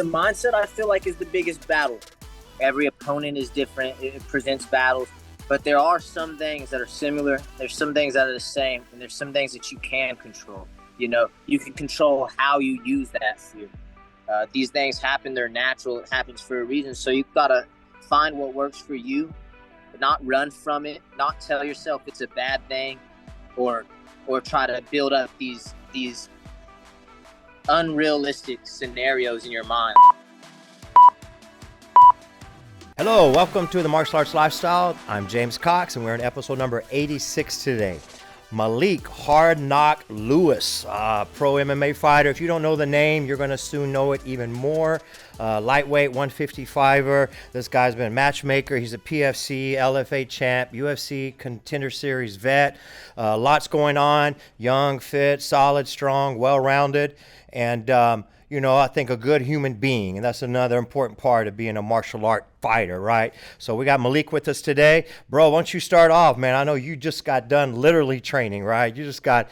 The mindset, I feel like, is the biggest battle. Every opponent is different. It presents battles. But there are some things that are similar. There's some things that are the same. And there's some things that you can control. You know, you can control how you use that fear. These things happen. They're natural. It happens for a reason. So you've got to find what works for you, not run from it, not tell yourself it's a bad thing, or try to build up these unrealistic scenarios in your mind. Hello, welcome to the Martial Arts Lifestyle. I'm James Cox, and we're in episode number 86 today. Malik Hard Knock Lewis, pro MMA fighter. If you don't know the name, you're going to soon know it even more. Lightweight, 155er. This guy's been a matchmaker. He's a PFC, LFA champ, UFC Contender Series vet. Lots going on. Young, fit, solid, strong, well-rounded, and I think a good human being, and that's another important part of being a martial art fighter, right? So we got Malik with us today. Bro, why don't you start off, man? I know you just got done literally training, right? You just got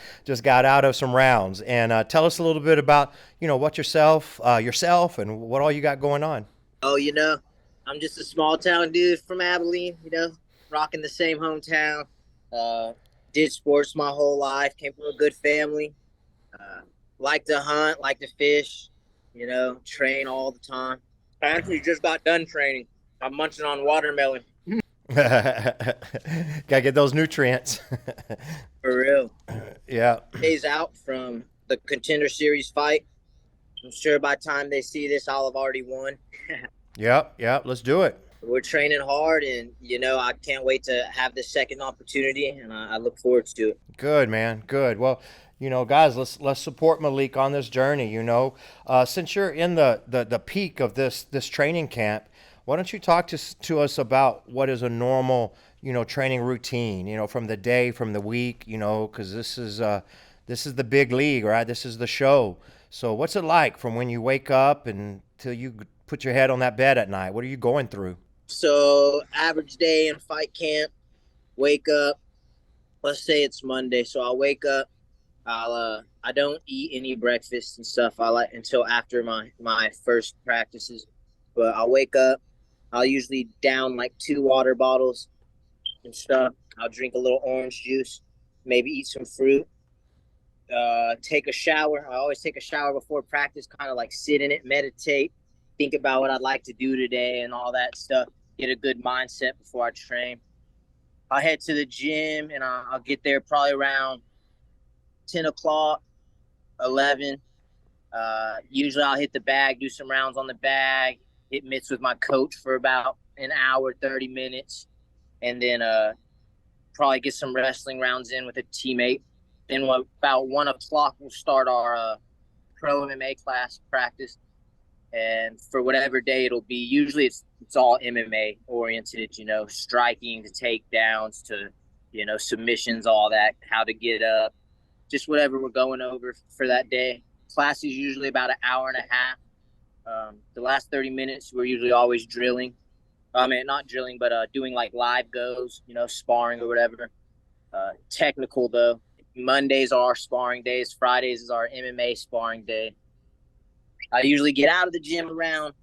out of some rounds, and tell us a little bit about, what yourself, and what all you got going on. Oh, I'm just a small town dude from Abilene, rocking the same hometown. Did sports my whole life, came from a good family. Like to hunt, like to fish, train all the time. I actually just got done training. I'm munching on watermelon. Gotta get those nutrients. For real. Yeah. Days out from the Contender Series fight. I'm sure by the time they see this, I'll have already won. Yep, let's do it. We're training hard, and, I can't wait to have this second opportunity, and I look forward to it. Good, man, good. Well, guys, let's support Malik on this journey. Since you're in the peak of this training camp, why don't you talk to us about what is a normal training routine? From the day, from the week. Because this is the big league, right? This is the show. So what's it like from when you wake up until you put your head on that bed at night? What are you going through? So average day in fight camp, wake up. Let's say it's Monday, so I'll wake up. I don't eat any breakfast and stuff. I like until after my first practices, but I'll wake up. I'll usually down like 2 water bottles and stuff. I'll drink a little orange juice, maybe eat some fruit, take a shower. I always take a shower before practice, kind of like sit in it, meditate, think about what I'd like to do today and all that stuff. Get a good mindset before I train. I'll head to the gym, and I'll get there probably around 10 o'clock, 11. Usually I'll hit the bag, do some rounds on the bag, hit mitts with my coach for about an hour, 30 minutes, and then probably get some wrestling rounds in with a teammate. Then about 1 o'clock, we'll start our pro MMA class practice. And for whatever day it'll be, usually it's all MMA oriented, striking to takedowns to, submissions, all that, how to get up. Just whatever we're going over for that day. Class is usually about an hour and a half. The last 30 minutes, we're usually always drilling. Not drilling, but doing like live goes, sparring or whatever. Technical, though. Mondays are our sparring days. Fridays is our MMA sparring day. I usually get out of the gym around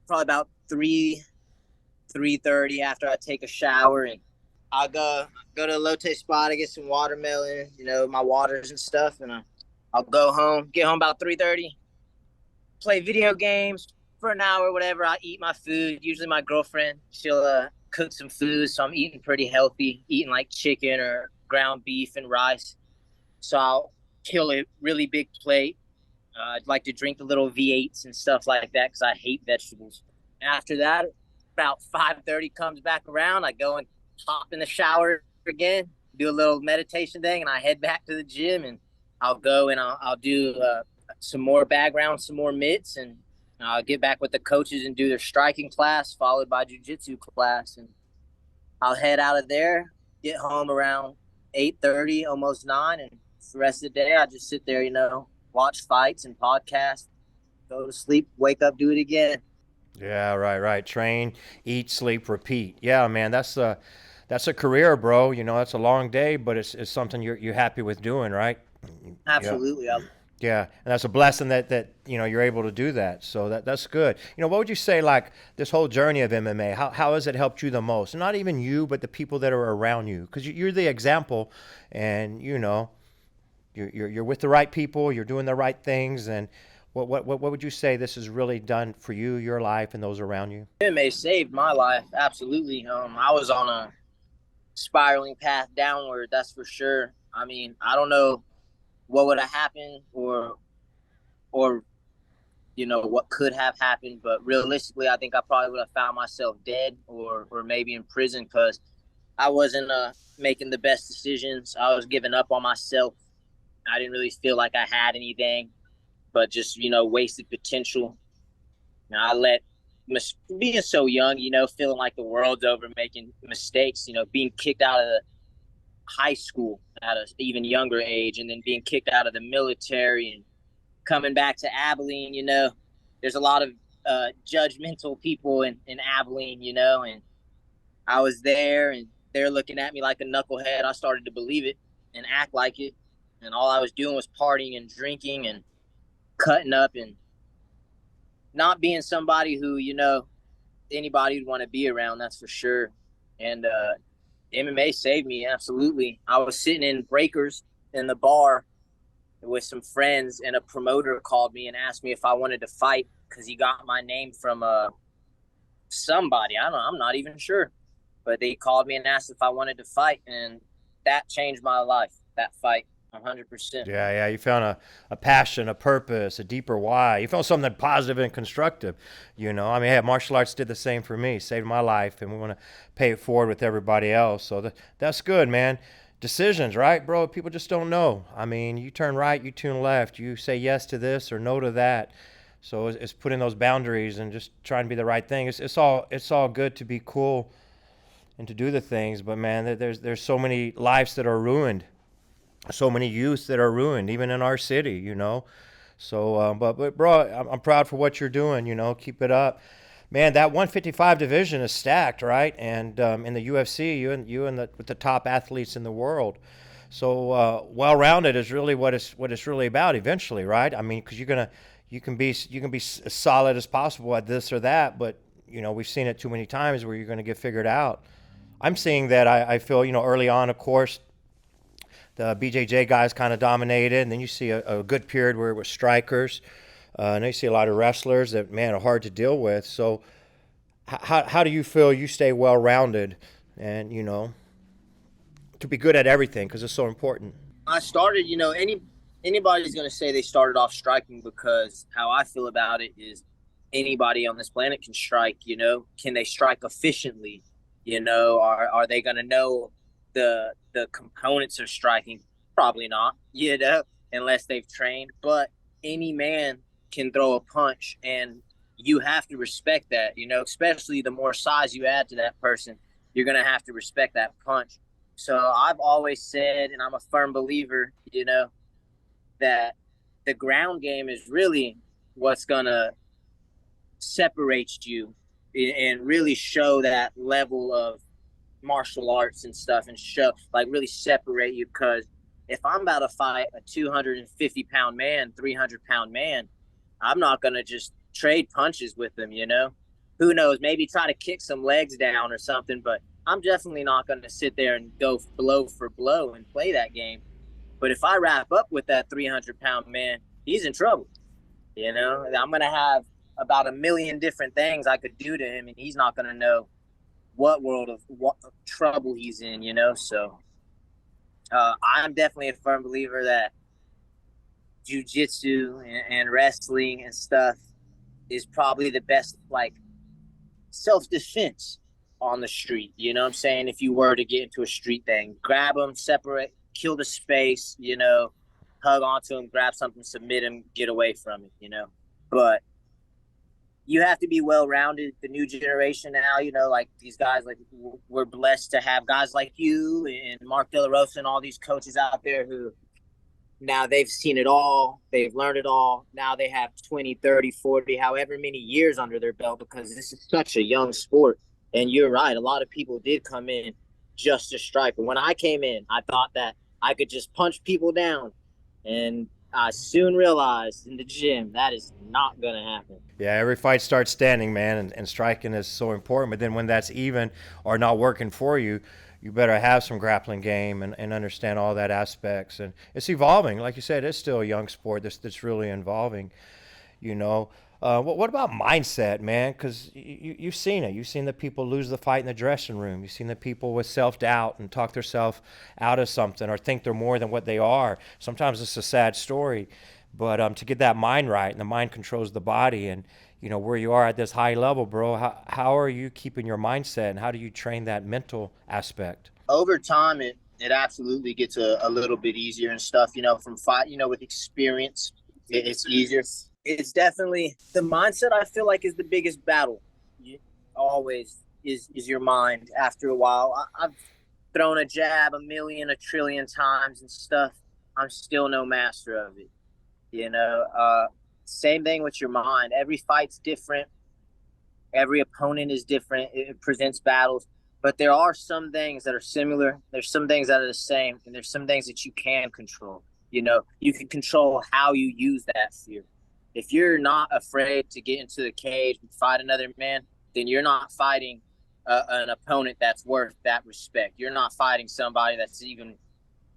probably about 3:30 after I take a shower, and I'll go to a Lotte spot. I get some watermelon, my waters and stuff, and I'll go home. Get home about 3:30. Play video games for an hour, whatever. I eat my food. Usually my girlfriend, she'll cook some food, so I'm eating pretty healthy, eating like chicken or ground beef and rice. So I'll kill a really big plate. I'd like to drink the little V8s and stuff like that because I hate vegetables. After that, about 5:30 comes back around. I go and hop in the shower again, do a little meditation thing, and I head back to the gym, and I'll go and I'll do some more bag rounds, some more mitts, and I'll get back with the coaches and do their striking class, followed by jiu-jitsu class. And I'll head out of there, get home around 8:30, almost 9, and for the rest of the day, I just sit there, watch fights and podcasts, go to sleep, wake up, do it again. Yeah, right. Train, eat, sleep, repeat. Yeah, man, that's a career, bro. That's a long day, but it's something you're happy with doing, right? Absolutely. Yeah. Yeah, and that's a blessing that you're able to do that. So that's good. What would you say, like, this whole journey of MMA? How has it helped you the most? Not even you, but the people that are around you, because you're the example, and you're with the right people, you're doing the right things, and what would you say this has really done for you, your life, and those around you? MMA saved my life, absolutely. I was on a spiraling path downward, that's for sure. I mean, I don't know what would have happened or what could have happened, but realistically, I think I probably would have found myself dead or maybe in prison because I wasn't making the best decisions. I was giving up on myself. I didn't really feel like I had anything, but just wasted potential. I let being so young, feeling like the world's over, making mistakes, being kicked out of the high school at an even younger age, and then being kicked out of the military and coming back to Abilene. There's a lot of judgmental people in Abilene, and I was there and they're looking at me like a knucklehead. I started to believe it and act like it. And all I was doing was partying and drinking and cutting up and not being somebody who, anybody would want to be around, that's for sure. And MMA saved me, absolutely. I was sitting in breakers in the bar with some friends, and a promoter called me and asked me if I wanted to fight because he got my name from somebody. I don't know, I'm not even sure. But they called me and asked if I wanted to fight, and that changed my life, that fight, 100%. Yeah, you found a passion, a purpose, a deeper why. You found something positive and constructive. I mean, martial arts did the same for me, saved my life, and we want to pay it forward with everybody else. So that's good, man. Decisions, right, bro? People just don't know. I mean, you turn right, you turn left, you say yes to this or no to that. So it's putting those boundaries and just trying to be the right thing. It's all good to be cool and to do the things, but man, there's so many lives that are ruined, so many youth that are ruined, even in our city. So, but bro, I'm proud for what you're doing. Keep it up, man. That 155 division is stacked, right? And in the UFC, you and with the top athletes in the world. So well-rounded is really what it's really about eventually, right? I mean, because you can be as solid as possible at this or that, but we've seen it too many times where you're going to get figured out. I'm seeing that. I feel early on, of course, the BJJ guys kind of dominated, and then you see a good period where it was strikers. And you see a lot of wrestlers that, man, are hard to deal with. So how do you feel you stay well-rounded and, to be good at everything, because it's so important? I started, anybody's going to say they started off striking, because how I feel about it is anybody on this planet can strike. Can they strike efficiently? Are they going to know the components of striking? Probably not, unless they've trained. But any man can throw a punch, and you have to respect that, especially the more size you add to that person, you're going to have to respect that punch. So I've always said, and I'm a firm believer, that the ground game is really what's going to separate you and really show that level of martial arts and stuff, and show, like, really separate you. Because if I'm about to fight a 250-pound man, 300-pound man, I'm not going to just trade punches with him. Who knows, maybe try to kick some legs down or something, but I'm definitely not going to sit there and go blow for blow and play that game. But if I wrap up with that 300-pound man, he's in trouble. I'm going to have about a million different things I could do to him, and he's not going to know what trouble he's in. So I'm definitely a firm believer that jiu-jitsu and wrestling and stuff is probably the best, like, self-defense on the street. What I'm saying? If you were to get into a street thing, grab them, separate, kill the space, hug onto him, grab something, submit him, get away from it, But you have to be well-rounded. The new generation now, like these guys, like, we're blessed to have guys like you and Mark De La Rosa and all these coaches out there who now they've seen it all. They've learned it all. Now they have 20, 30, 40, however many years under their belt, because this is such a young sport. And you're right. A lot of people did come in just to strike. But when I came in, I thought that I could just punch people down. And I soon realized in the gym that is not gonna happen. Yeah, every fight starts standing, man, and striking is so important. But then when that's even or not working for you, you better have some grappling game and understand all that aspects. And it's evolving. Like you said, it's still a young sport that's really evolving, you know. What about mindset, man? Because you've seen it. You've seen the people lose the fight in the dressing room. You've seen the people with self-doubt and talk themselves out of something or think they're more than what they are. Sometimes it's a sad story. But to get that mind right, and the mind controls the body, and you know where you are at this high level, bro. How are you keeping your mindset, and how do you train that mental aspect? Over time, it absolutely gets a little bit easier and stuff. From fight, with experience, it's easier. It's definitely the mindset. I feel like is the biggest battle. You, always is your mind. After a while, I've thrown a jab a million, a trillion times and stuff. I'm still no master of it. You know, same thing with your mind. Every fight's different. Every opponent is different. It presents battles, but there are some things that are similar. There's some things that are the same, and there's some things that you can control. You can control how you use that fear. If you're not afraid to get into the cage and fight another man, then you're not fighting an opponent that's worth that respect. You're not fighting somebody that's even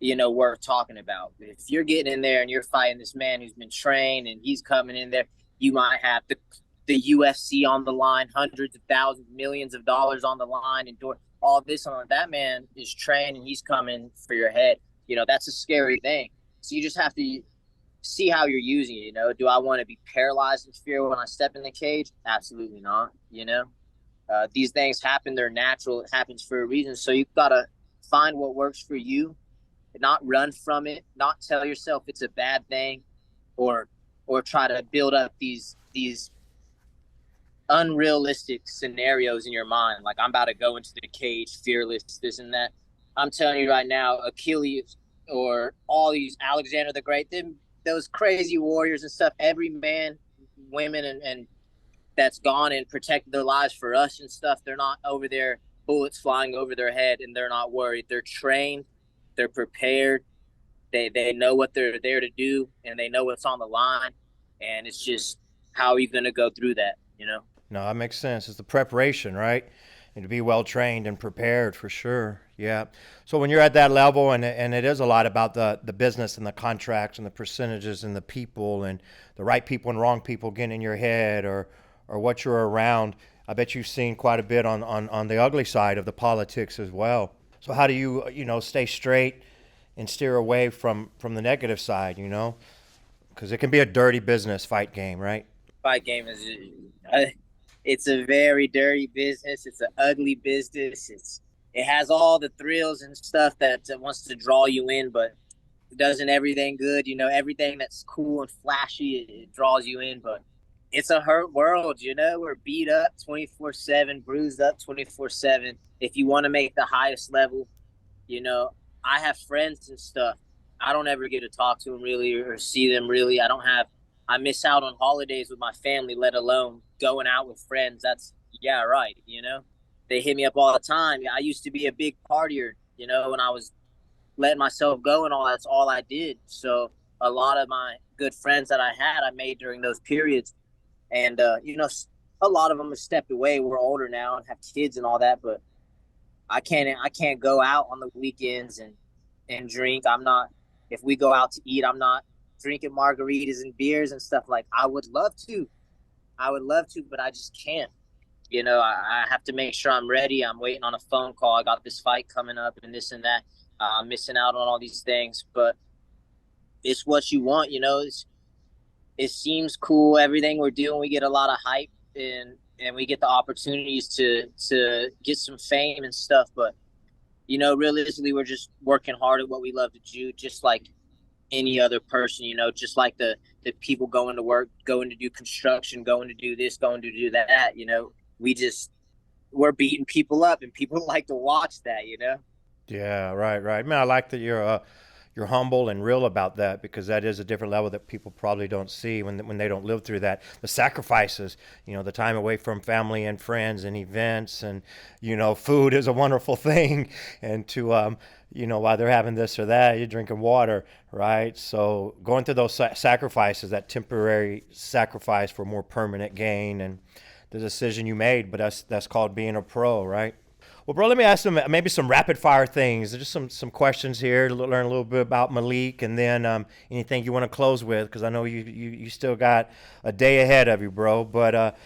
worth talking about. If you're getting in there and you're fighting this man who's been trained and he's coming in there, you might have the UFC on the line, hundreds of thousands, millions of dollars on the line, and doing all this on that man is trained and he's coming for your head. That's a scary thing. So you just have to see how you're using it. Do I want to be paralyzed in fear when I step in the cage? Absolutely not. These things happen. They're natural. It happens for a reason. So you've got to find what works for you, not run from it, not tell yourself it's a bad thing, or try to build up these unrealistic scenarios in your mind. Like, I'm about to go into the cage fearless, this and that. I'm telling you right now, Achilles or all these Alexander the Great, those crazy warriors and stuff, every man, women, and that's gone and protected their lives for us and stuff, they're not over there bullets flying over their head and they're not worried. They're trained, they're prepared, they know what they're there to do, and they know what's on the line. And it's just, how are you going to go through that? No, that makes sense. It's the preparation, right? And to be well trained and prepared for sure. Yeah. So when you're at that level, and it is a lot about the business and the contracts and the percentages and the people and the right people and wrong people getting in your head or what you're around. I bet you've seen quite a bit on the ugly side of the politics as well. So how do you stay straight and steer away from the negative side? Because it can be a dirty business fight game, right? Fight game is it's a very dirty business. It's an ugly business. It has all the thrills and stuff that wants to draw you in, but it doesn't everything good. Everything that's cool and flashy, it draws you in, but it's a hurt world. We're beat up 24/7, bruised up 24/7. If you want to make the highest level, I have friends and stuff. I don't ever get to talk to them really or see them really. I miss out on holidays with my family, let alone going out with friends. That's, yeah, right. They hit me up all the time. I used to be a big partier, when I was letting myself go and all that's all I did. So a lot of my good friends that I had, I made during those periods. And, a lot of them have stepped away. We're older now and have kids and all that, but I can't go out on the weekends and drink. If we go out to eat, I'm not drinking margaritas and beers and stuff. Like, I would love to, but I just can't. I have to make sure I'm ready. I'm waiting on a phone call. I got this fight coming up and this and that. I'm missing out on all these things, but it's what you want. It seems cool. Everything we're doing, we get a lot of hype and we get the opportunities to get some fame and stuff. But, realistically, we're just working hard at what we love to do, just like any other person, just like the people going to work, going to do construction, going to do this, going to do that, we're beating people up and people like to watch that. Yeah, right. Man, I like that you're humble and real about that, because that is a different level that people probably don't see when they don't live through that. The sacrifices, the time away from family and friends and events, and food is a wonderful thing, and to while they're having this or that, you're drinking water, right? So going through those sacrifices, that temporary sacrifice for more permanent gain, and the decision you made, but that's called being a pro, right? Well, bro, let me ask maybe some rapid fire things. Just some questions here to learn a little bit about Malik, and then anything you want to close with, because I know you still got a day ahead of you, bro. But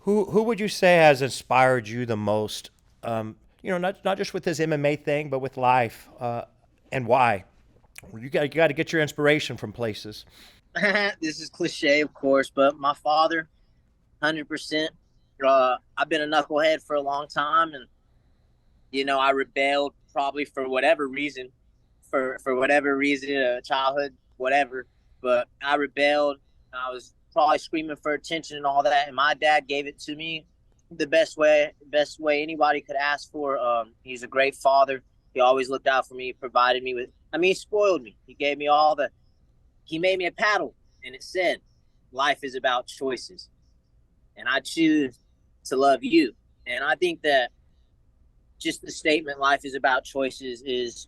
who would you say has inspired you the most? Not just with this MMA thing, but with life, and why? You got to get your inspiration from places. This is cliche, of course, but my father, 100%. I've been a knucklehead for a long time, and I rebelled probably for whatever reason, childhood, whatever. But I rebelled. I was probably screaming for attention and all that. And my dad gave it to me the best way anybody could ask for. He's a great father. He always looked out for me, provided me with, he spoiled me. He gave me he made me a paddle, and it said, life is about choices. And I choose to love you. And I think that just the statement, life is about choices, is,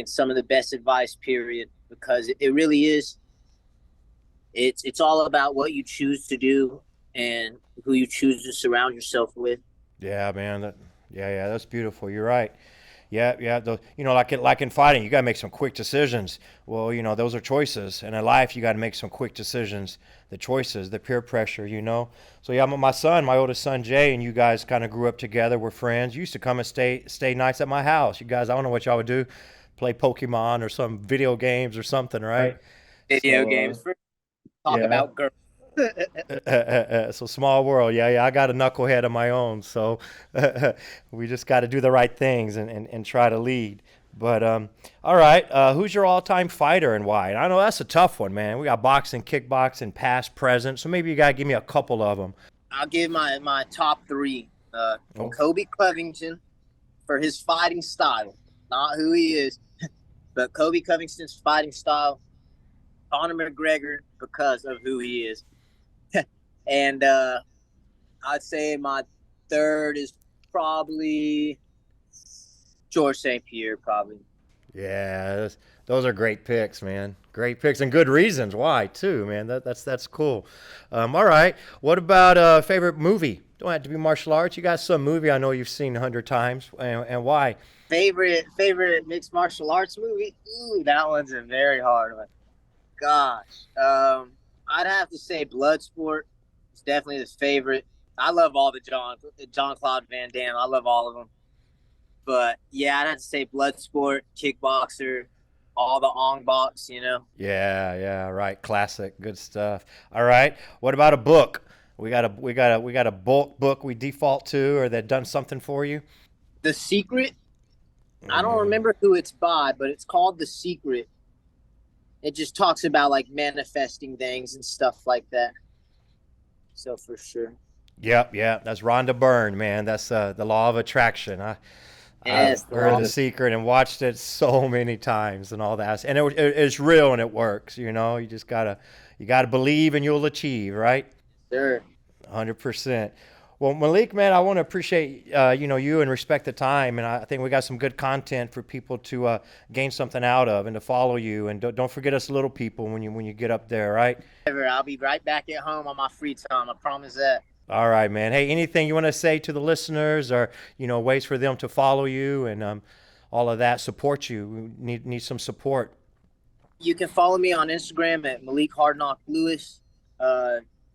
some of the best advice, period, because it really is. It's all about what you choose to do and who you choose to surround yourself with. Yeah, man. Yeah, that's beautiful. You're right. Yeah. Like in fighting, you got to make some quick decisions. Well, those are choices. And in life, you got to make some quick decisions. The choices, the peer pressure, So yeah, my oldest son Jay, and you guys kind of grew up together. We're friends. You used to come and stay nights at my house. You guys, I don't know what y'all would do, play Pokemon or some video games or something, right? Video games. Talk about girls. So small world. Yeah, I got a knucklehead of my own, so we just got to do the right things and try to lead. But all right, who's your all-time fighter and why? And I know that's a tough one, man. We got boxing, kickboxing, past, present, so maybe you got to give me a couple of them. I'll give my top three. Kobe Covington, for his fighting style, not who he is, but Kobe Covington's fighting style. Conor McGregor, because of who he is. And I'd say my third is probably George St. Pierre, probably. Yeah, those are great picks, man. Great picks, and good reasons why too, man. That's cool. All right, what about favorite movie? Don't have to be martial arts. You got some movie I know you've seen 100 times, and why? Favorite mixed martial arts movie? Ooh, that one's a very hard one. Gosh, I'd have to say Bloodsport. It's definitely the favorite. I love all the Jean-Claude Van Damme. I love all of them. But yeah, I'd have to say Bloodsport, Kickboxer, all the Ong Box, Yeah, right. Classic, good stuff. All right. What about a book? We got a book we default to, or that done something for you? The Secret. I don't remember who it's by, but it's called The Secret. It just talks about like manifesting things and stuff like that. So for sure. Yep. That's Rhonda Byrne, man. That's the law of attraction. I've heard The Secret and watched it so many times and all that. And it's real and it works. You just gotta believe and you'll achieve, right? Sure. 100%. Well, Malik, man, I want to appreciate you and respect the time, and I think we got some good content for people to gain something out of and to follow you. And don't forget us little people when you get up there, right? I'll be right back at home on my free time. I promise that. All right, man. Hey, anything you want to say to the listeners, or ways for them to follow you and all of that, support you? We need some support. You can follow me on Instagram at Malik Hard Knock Lewis.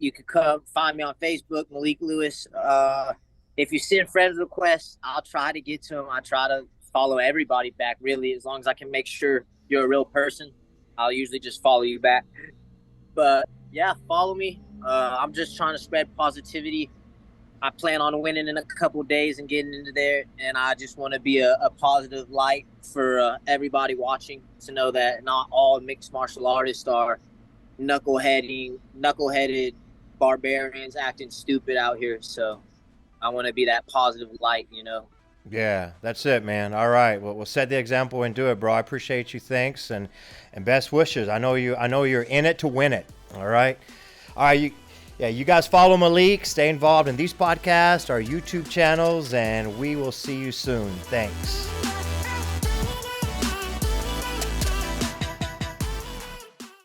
You can come find me on Facebook, Malik Lewis. If you send friends requests, I'll try to get to them. I try to follow everybody back, really, as long as I can make sure you're a real person. I'll usually just follow you back. But yeah, follow me. I'm just trying to spread positivity. I plan on winning in a couple of days and getting into there, and I just want to be a positive light for everybody watching, to know that not all mixed martial artists are knuckleheaded barbarians acting stupid out here. So I want to be that positive light. Yeah, that's it, man. All right. Well, we'll set the example and do it, bro. I appreciate you. Thanks, and best wishes. I know you're in it to win it. All right. All right. You guys follow Malik. Stay involved in these podcasts, our YouTube channels, and we will see you soon. Thanks.